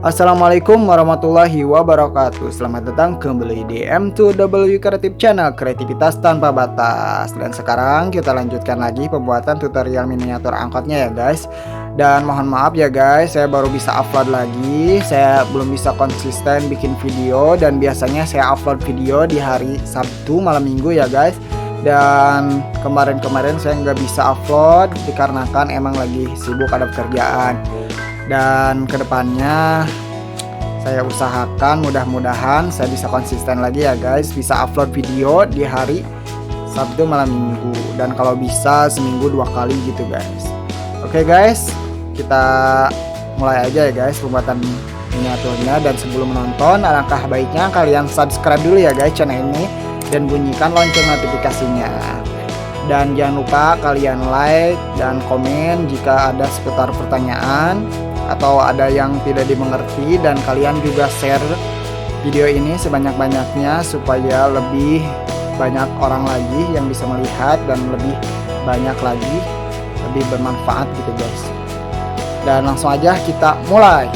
Assalamualaikum warahmatullahi wabarakatuh. Selamat datang kembali di M2W Creative Channel, kreativitas tanpa batas. Dan sekarang kita lanjutkan lagi pembuatan tutorial miniatur angkotnya ya guys. Dan mohon maaf ya guys, saya baru bisa upload lagi. Saya belum bisa konsisten bikin video, dan biasanya saya upload video di hari Sabtu malam minggu ya guys. Dan kemarin-kemarin saya nggak bisa upload dikarenakan emang lagi sibuk ada pekerjaan. Dan kedepannya saya usahakan, mudah-mudahan saya bisa konsisten lagi ya guys, bisa upload video di hari Sabtu malam minggu, dan kalau bisa seminggu 2 kali gitu guys. Oke guys, kita mulai aja ya guys pembuatan miniaturnya. Dan sebelum menonton, alangkah baiknya kalian subscribe dulu ya guys channel ini dan bunyikan lonceng notifikasinya. Dan jangan lupa kalian like dan komen jika ada seputar pertanyaan atau ada yang tidak dimengerti, dan kalian juga share video ini sebanyak-banyaknya supaya lebih banyak orang lagi yang bisa melihat dan lebih banyak lagi lebih bermanfaat gitu guys. Dan langsung aja kita mulai.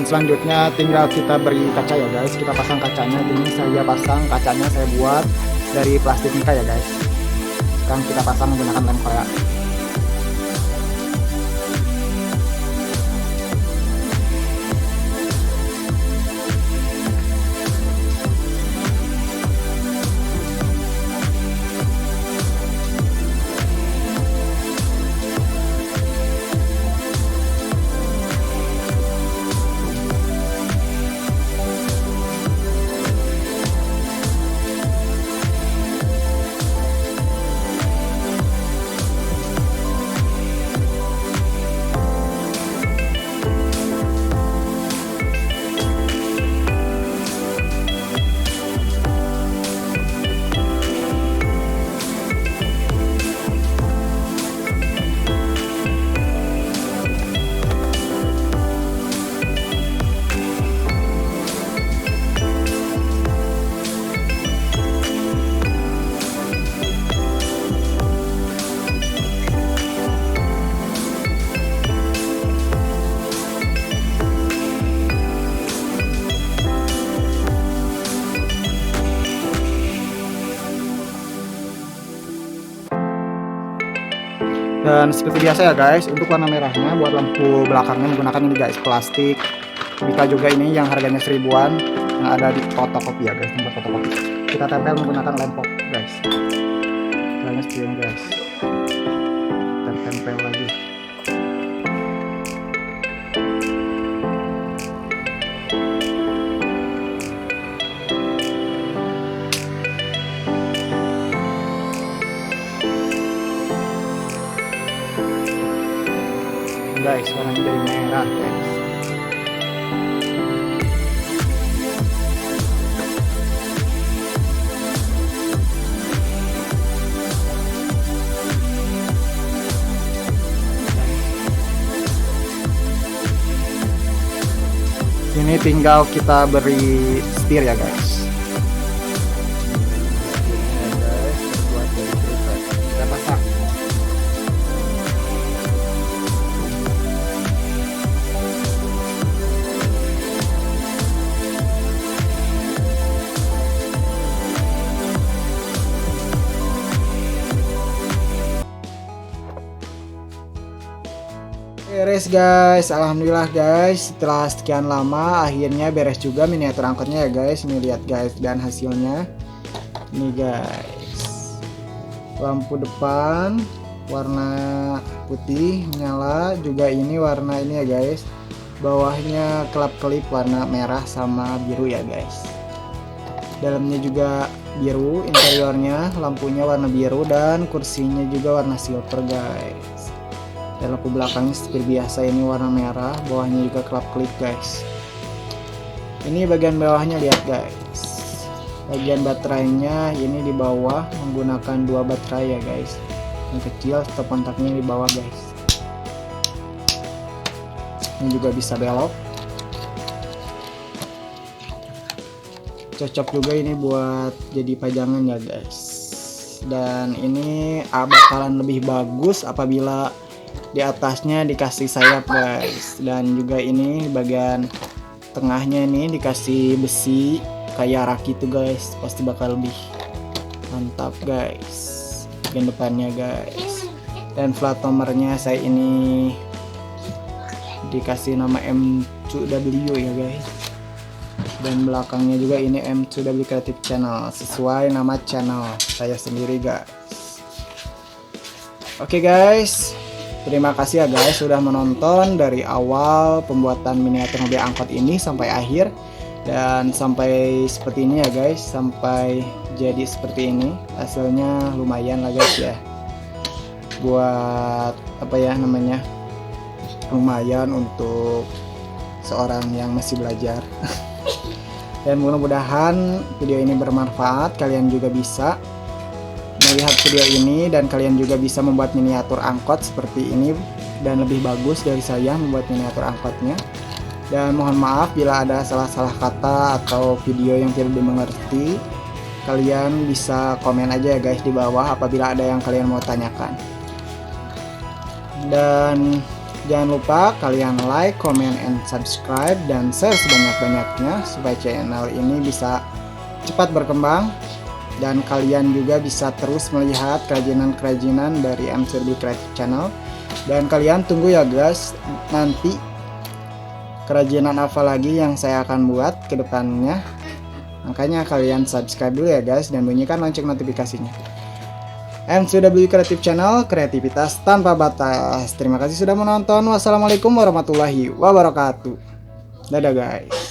Dan selanjutnya tinggal kita beri kaca ya guys, kita pasang kacanya. Ini saya pasang kacanya, saya buat dari plastik Mika ya guys. Sekarang kita pasang menggunakan lem Korea. Dan seperti biasa ya guys, untuk warna merahnya buat lampu belakangnya menggunakan ini guys, plastik Mika juga ini yang harganya 1000-an, yang ada di fotokopi ya guys, tempat fotokopi. Kita tempel menggunakan lem pop guys. Caranya seperti ini guys. Kita tempel lagi. Guys, warnanya jadi merah guys. Ini tinggal kita beri setir ya guys. Kita pasang. Beres guys, alhamdulillah guys, setelah sekian lama akhirnya beres juga miniatur angkotnya ya guys. Ini lihat guys, dan hasilnya ini guys, lampu depan warna putih menyala, juga ini warna ini ya guys, bawahnya kelap-kelip warna merah sama biru ya guys. Dalamnya juga biru, interiornya lampunya warna biru, dan kursinya juga warna silver guys. Dan lampu belakangnya seperti biasa ini warna merah, bawahnya juga kelap-kelip guys. Ini bagian bawahnya lihat guys, bagian baterainya ini di bawah menggunakan 2 baterai ya guys. Yang kecil stop kontaknya di bawah guys. Ini juga bisa belok, cocok juga ini buat jadi pajangan ya guys. Dan ini bakalan lebih bagus apabila di atasnya dikasih sayap guys, dan juga ini bagian tengahnya ini dikasih besi kayak raki tuh guys, pasti bakal lebih mantap guys. Bagian depannya guys, dan plat nomornya saya ini dikasih nama M2W ya guys, dan belakangnya juga ini M2W Creative Channel sesuai nama channel saya sendiri guys. Oke guys, terima kasih ya guys sudah menonton dari awal pembuatan miniatur mobil angkot ini sampai akhir, dan sampai seperti ini ya guys, sampai jadi seperti ini. Hasilnya lumayan lah guys ya, buat apa ya namanya, lumayan untuk seorang yang masih belajar. Dan mudah-mudahan video ini bermanfaat, kalian juga bisa melihat video ini dan kalian juga bisa membuat miniatur angkot seperti ini dan lebih bagus dari saya membuat miniatur angkotnya. Dan mohon maaf bila ada salah-salah kata atau video yang tidak dimengerti, kalian bisa komen aja ya guys di bawah apabila ada yang kalian mau tanyakan. Dan Jangan lupa kalian like, comment, and subscribe dan share sebanyak-banyaknya supaya channel ini bisa cepat berkembang dan kalian juga bisa terus melihat kerajinan-kerajinan dari M2W Creative Channel. Dan kalian tunggu ya guys, nanti kerajinan apa lagi yang saya akan buat ke depannya. Makanya kalian subscribe dulu ya guys dan bunyikan lonceng notifikasinya. M2W Creative Channel, kreativitas tanpa batas. Terima kasih sudah menonton. Wassalamualaikum warahmatullahi wabarakatuh. Dadah guys.